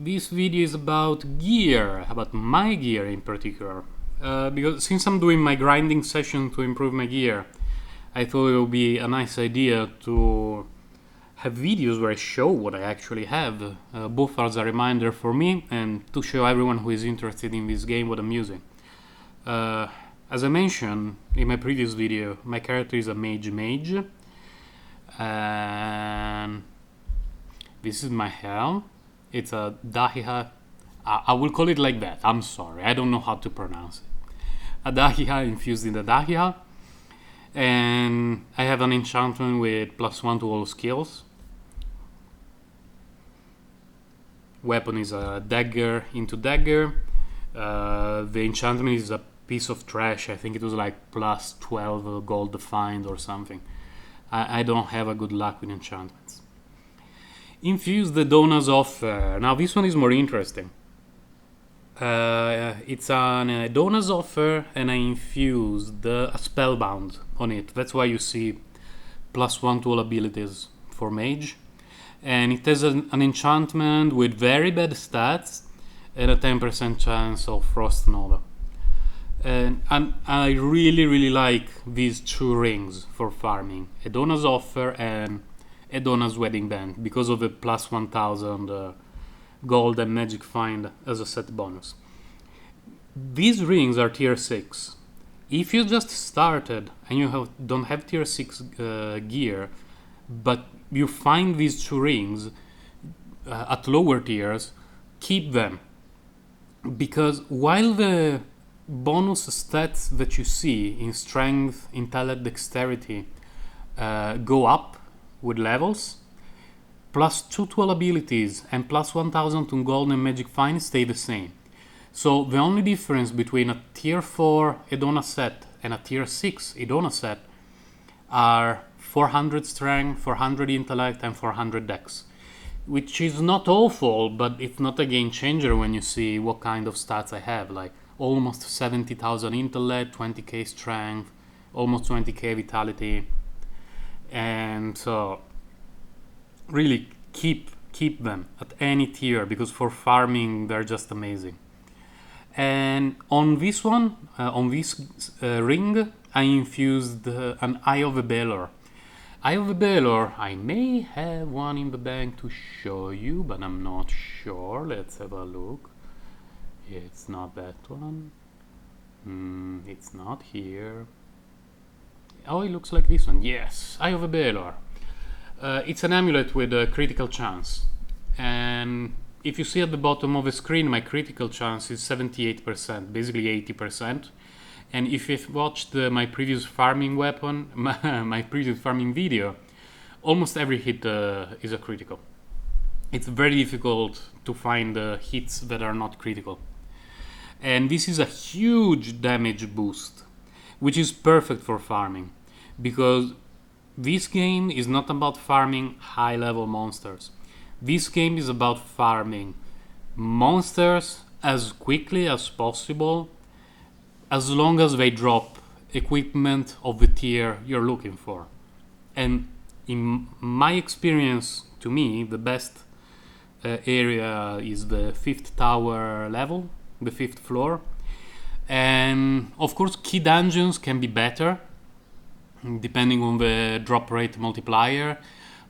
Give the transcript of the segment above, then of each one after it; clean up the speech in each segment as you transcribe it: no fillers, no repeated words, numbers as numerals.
This video is about gear, about my gear in particular. Because since I'm doing my grinding session to improve my gear, I thought it would be a nice idea to have videos where I show what I actually have, both as a reminder for me and to show everyone who is interested in this game what I'm using. As I mentioned in my previous video, my character is a mage, and this is my helm. It's a Dahiha. I will call it like that. I'm sorry, I don't know how to pronounce it. A Dahiha infused in the Dahiha. And I have an enchantment with +1 to all skills. Weapon is a dagger into dagger. The enchantment is a piece of trash. I think it was like +12 gold defined or something. I don't have a good luck with enchantments. Infuse the Dona's Offer. Now this one is more interesting. It's an Dona's Offer, and I infused a Spellbound on it. That's why you see +1 to all abilities for mage. And it has an enchantment with very bad stats and a 10% chance of Frost Nova. And I really like these two rings for farming, Edona's Offer and Edona's Wedding Band, because of the +1000 gold and magic find as a set bonus. These rings are tier 6. If you just started and you don't have tier 6 gear, but you find these two rings at lower tiers, keep them. Because while the bonus stats that you see in strength, intellect, dexterity go up with levels, +2 to all abilities and +1000 to gold and magic find stay the same. So the only difference between a tier 4 Edona set and a tier 6 Edona set are 400 strength, 400 intellect and 400 dex, which is not awful, but it's not a game changer when you see what kind of stats I have, like almost 70,000 intellect, 20k strength, almost 20k vitality. And so really keep them at any tier, because for farming they're just amazing. And on this one, on this ring, I infused an Eye of the Baelor. Eye of the Baelor, I may have one in the bank to show you, but I'm not sure. Let's have a look. It's not that one. It's not here. Oh, it looks like this one. Yes, Eye of the Baelor. It's an amulet with a critical chance. And if you see at the bottom of the screen, my critical chance is 78%, basically 80%. And if you've watched my previous farming weapon, my previous farming video, almost every hit is a critical. It's very difficult to find hits that are not critical. And this is a huge damage boost, which is perfect for farming, because this game is not about farming high-level monsters. This game is about farming monsters as quickly as possible, as long as they drop equipment of the tier you're looking for. And in my experience, to me, the best area is the 5th tower level, the 5th floor. And of course, key dungeons can be better, depending on the drop rate multiplier,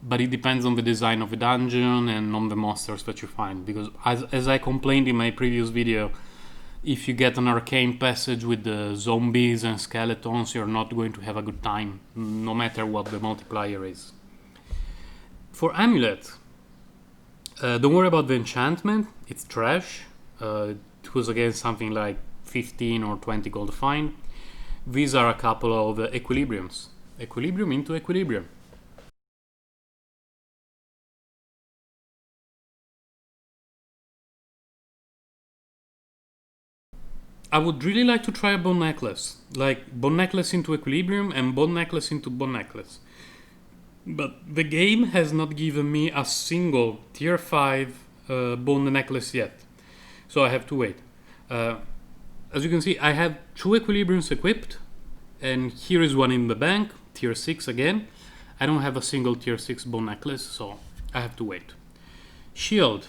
but it depends on the design of the dungeon and on the monsters that you find. Because as I complained in my previous video, if you get an arcane passage with the zombies and skeletons, you're not going to have a good time, no matter what the multiplier is. For amulet, don't worry about the enchantment, it's trash. It was again something like 15 or 20 gold fine. These are a couple of equilibriums. Equilibrium into equilibrium. I would really like to try a bone necklace, like bone necklace into equilibrium and bone necklace into bone necklace. But the game has not given me a single tier 5 bone necklace yet, so I have to wait. As you can see, I have 2 equilibriums equipped, and here is one in the bank, tier 6 again. I don't have a single tier 6 bone necklace, so I have to wait. Shield.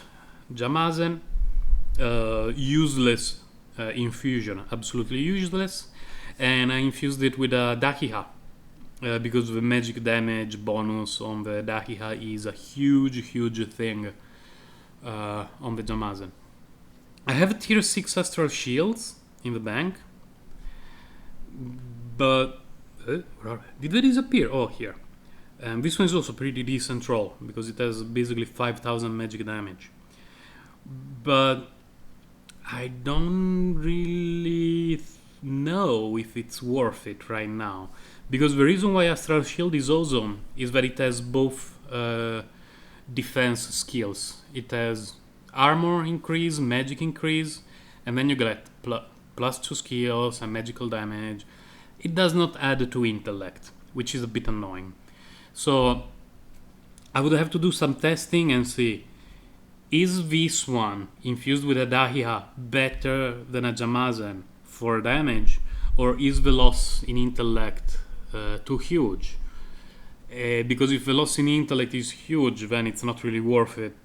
Jamazen, useless infusion, absolutely useless. And I infused it with a Dahiha because the magic damage bonus on the Dahiha is a huge thing on the Jamazen. I have a tier 6 Astral Shields in the bank, but did they disappear? Oh, here. This one is also pretty decent roll because it has basically 5000 magic damage. But I don't really know if it's worth it right now. Because the reason why Astral Shield is awesome is that it has both defense skills. It has armor increase, magic increase, and then you get plus 2 skills and magical damage. It does not add to intellect, which is a bit annoying. So I would have to do some testing and see, is this one infused with a Dahiha better than a Jamazen for damage, or is the loss in intellect too huge? Because if the loss in intellect is huge, then it's not really worth it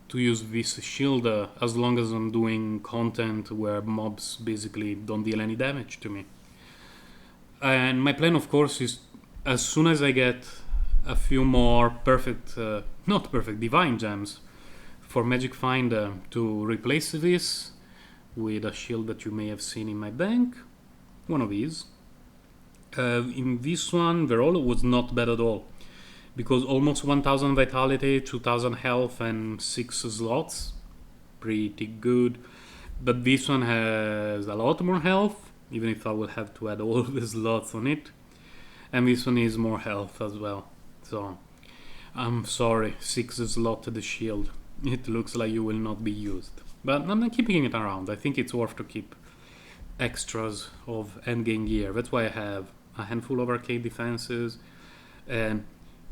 to use this shield as long as I'm doing content where mobs basically don't deal any damage to me. And my plan, of course, is as soon as I get a few more divine gems for Magic Finder to replace this with a shield that you may have seen in my bank, one of these. In this one, the roll was not bad at all, because almost 1000 vitality, 2000 health, and 6 slots, pretty good. But this one has a lot more health, even if I will have to add all the slots on it. And this one is more health as well. So, I'm sorry, 6 slot to the shield. It looks like you will not be used. But I'm not keeping it around. I think it's worth to keep extras of endgame gear. That's why I have a handful of arcade defenses. And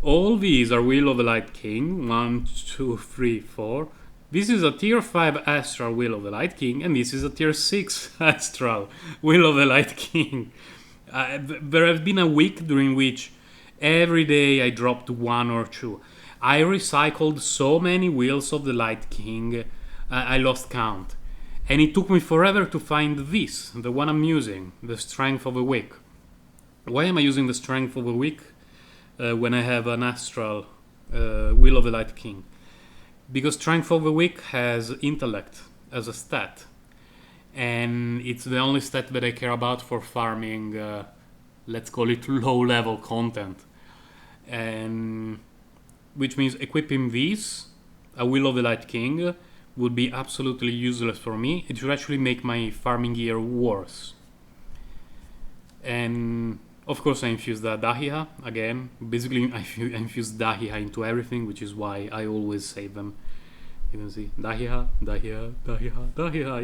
all these are Will of the Light King. 1, 2, 3, 4. This is a tier 5 Astral Will of the Light King. And this is a tier 6 Astral Will of the Light King. There has been a week during which every day I dropped 1 or 2. I recycled so many Wills of the Light King, I lost count. And it took me forever to find this, the one I'm using, the Strength of a Week. Why am I using the Strength of a Week when I have an Astral Will of the Light King? Because Strength of a Week has Intellect as a stat. And it's the only stat that I care about for farming, let's call it low-level content. And which means equipping these, a Will of the Light King, would be absolutely useless for me. It would actually make my farming gear worse. And of course I infused the Dahiha again. Basically I infused Dahiha into everything, which is why I always save them. You can see Dahiha, Dahiha, Dahiha, Dahiha,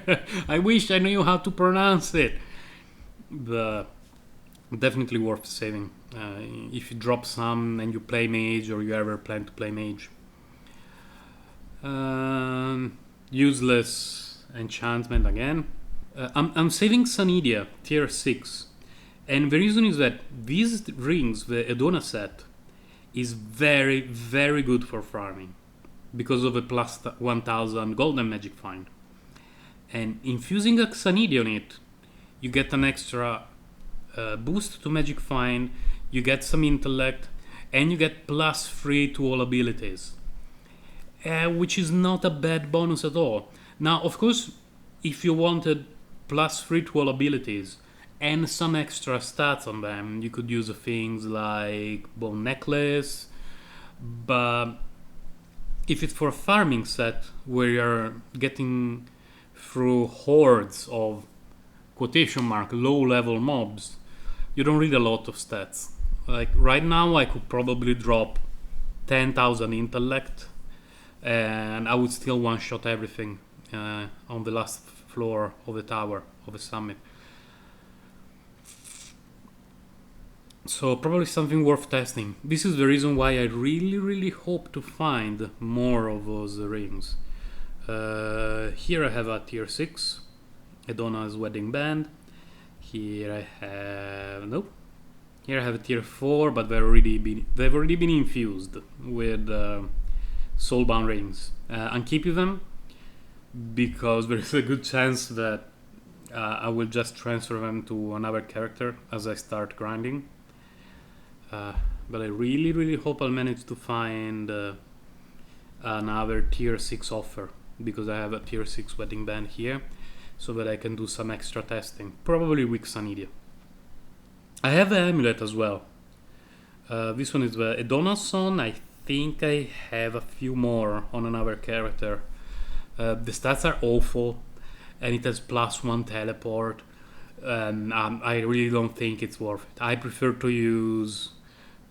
yeah. I wish I knew how to pronounce it. But definitely worth saving if you drop some and you play mage, or you ever plan to play mage. Useless enchantment again. I'm saving Sanidia tier 6, and the reason is that these rings, the Edona set, is very good for farming because of a plus 1000 golden magic find. And infusing a Sanidia on it, you get an extra boost to magic find, you get some intellect, and you get plus 3 to all abilities, which is not a bad bonus at all. Now, of course, if you wanted plus 3 to all abilities and some extra stats on them, you could use things like Bone Necklace. But if it's for a farming set where you're getting through hordes of quotation mark low level mobs, you don't need a lot of stats. Like right now I could probably drop 10,000 intellect and I would still one shot everything on the last floor of the tower of the summit. So probably something worth testing. This is the reason why I really hope to find more of those rings. Here I have a tier 6 Edona's Wedding Band. Here I have Here I have a tier 4, but they've already been infused with soulbound rings. I'm keeping them because there is a good chance that I will just transfer them to another character as I start grinding. But I really hope I'll manage to find another tier 6 offer, because I have a tier 6 wedding band here, so that I can do some extra testing, probably with Sanidia. I have the amulet as well. This one is the Edonason. I think I have a few more on another character. The stats are awful, and it has +1 teleport, and I really don't think it's worth it. I prefer to use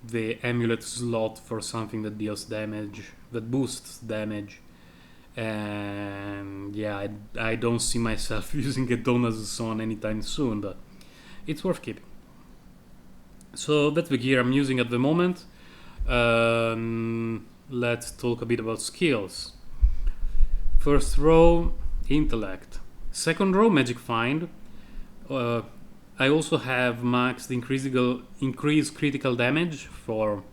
the amulet slot for something that deals damage, that boosts damage. And yeah, I don't see myself using a Edonason anytime soon, but it's worth keeping. So that's the gear I'm using at the moment. Let's talk a bit about skills. First row, intellect. Second row, magic find. I also have maxed increased critical damage for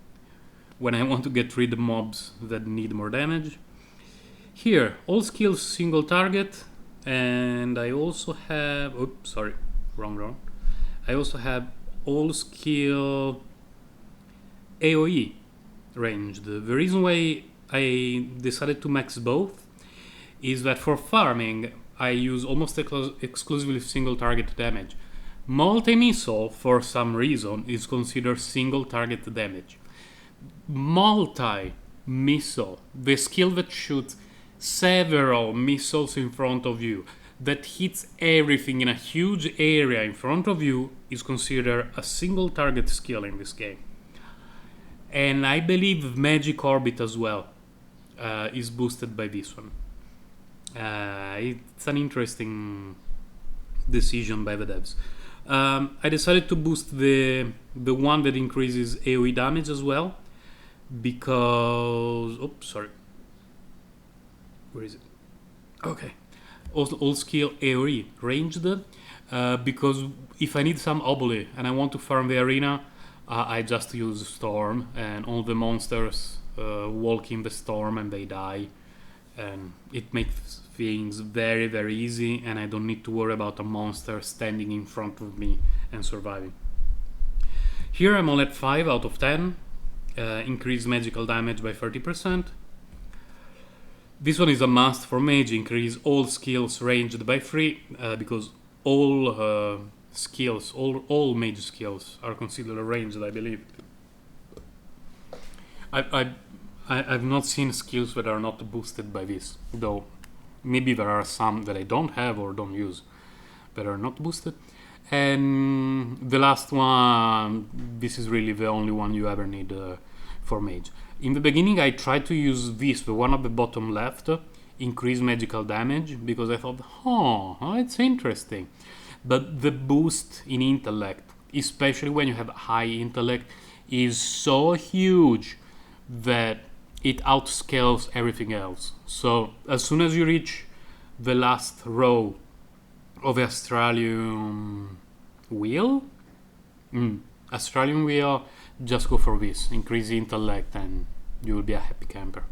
when I want to get rid of mobs that need more damage. Here, all skills single target, and I also have, oops, sorry, wrong. I also have all skill AoE ranged. The reason why I decided to max both is that for farming I use almost exclusively single target damage. Multi-missile, for some reason, is considered single target damage. Multi-missile, the skill that shoots several missiles in front of you, that hits everything in a huge area in front of you, is considered a single target skill in this game. And I believe Magic Orbit as well is boosted by this one. It's an interesting decision by the devs. I decided to boost the one that increases AoE damage as well, because where is it? Okay, all skill AoE ranged, because if I need some obole and I want to farm the arena, I just use Storm, and all the monsters walk in the storm and they die, and it makes things very easy, and I don't need to worry about a monster standing in front of me and surviving. Here I'm all at 5 out of 10. Increase magical damage by 30%. This one is a must for mage. Increase all skills ranged by 3, because all skills, all mage skills are considered ranged, I believe. I've not seen skills that are not boosted by this, though maybe there are some that I don't have or don't use that are not boosted. And the last one, this is really the only one you ever need for mage. In the beginning I tried to use this, the one at the bottom left, increase magical damage, because I thought, it's interesting. But the boost in intellect, especially when you have high intellect, is so huge that it outscales everything else. So as soon as you reach the last row of the Australian wheel, just go for this, increase intellect, and you will be a happy camper.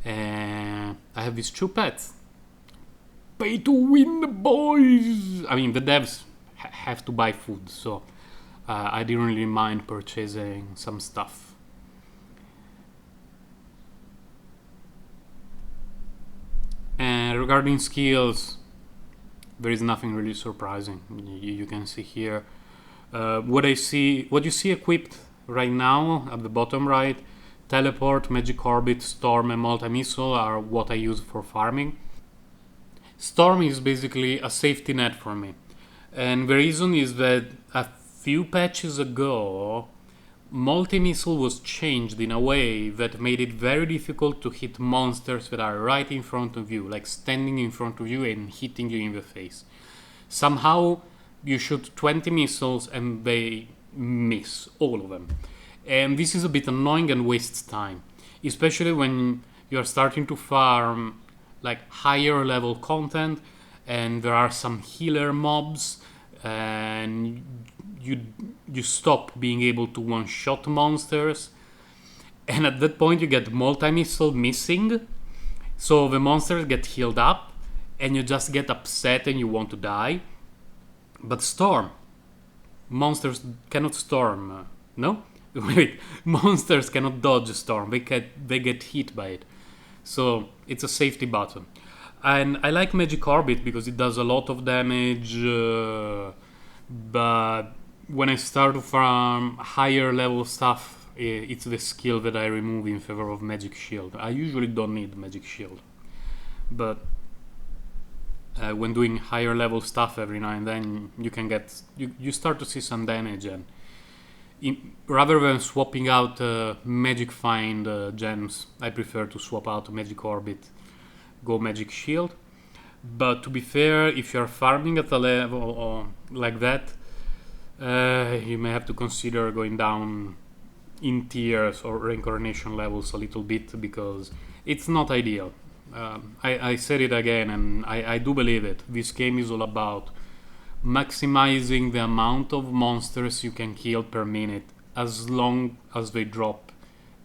And I have these 2 pets. Pay to win, boys! I mean, the devs have to buy food, so I didn't really mind purchasing some stuff. And regarding skills, there is nothing really surprising. You can see here what you see equipped right now at the bottom right. Teleport, Magic Orbit, Storm, and Multi-Missile are what I use for farming. Storm is basically a safety net for me, and the reason is that a few patches ago Multi-Missile was changed in a way that made it very difficult to hit monsters that are right in front of you, like standing in front of you and hitting you in the face. Somehow you shoot 20 missiles and they miss all of them. And this is a bit annoying and wastes time, especially when you're starting to farm like higher level content and there are some healer mobs, and you stop being able to one-shot monsters, And at that point you get multi-missile missing, so the monsters get healed up, and you just get upset and you want to die. But storm. Monsters cannot storm. No? Wait, monsters cannot dodge a storm. They get hit by it. So it's a safety button. And I like Magic Orbit because it does a lot of damage, but when I start from higher level stuff, it's the skill that I remove in favor of Magic Shield. I usually don't need Magic Shield, but when doing higher level stuff every now and then, you start to see some damage, and rather than swapping out Magic Find gems, I prefer to swap out Magic Orbit, go Magic Shield. But to be fair, if you're farming at a level like that, you may have to consider going down in tiers or reincarnation levels a little bit, because it's not ideal. I said it again, and I do believe it. This game is all about maximizing the amount of monsters you can kill per minute, as long as they drop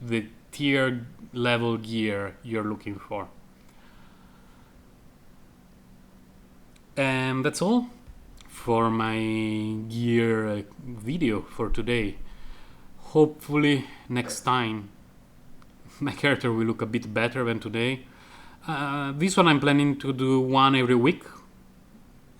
the tier level gear you're looking for. And that's all for my gear video for today. Hopefully next time my character will look a bit better than today. This one I'm planning to do one every week,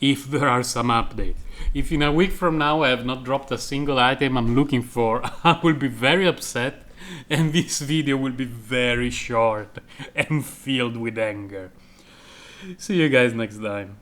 if there are some updates. If in a week from now I have not dropped a single item I'm looking for, I will be very upset, and this video will be very short and filled with anger. See you guys next time.